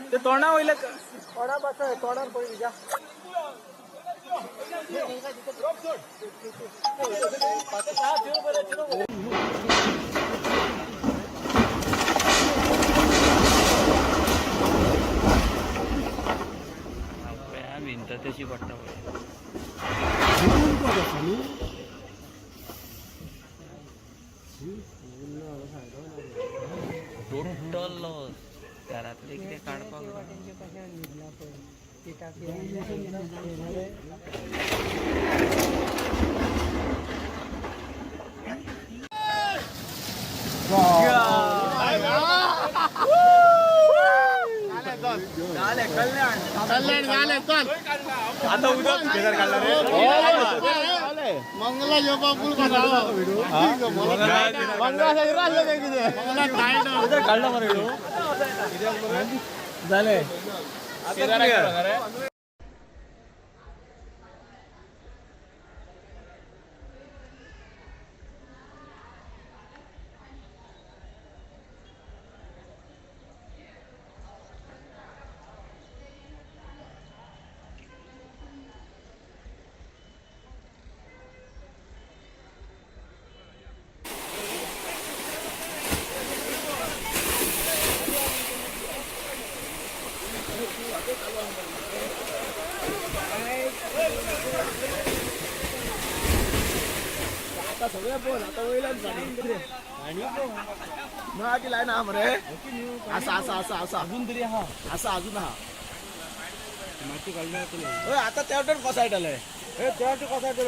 ते तोंडा होईल तोडा बस तोडावर पडेल जा भिंत त्याची पट्टा टोटल लॉस घरातले किती काढपाक आता उद्या काढला रे मंगला काढला झाले आता सगळं बोल आता वैलाच आणि लाय ना मरे असा असा असा असा अजून तरी हा असा अजून हा माती काढणार आता त्यावर कसायट आलाय त्यावर कसायट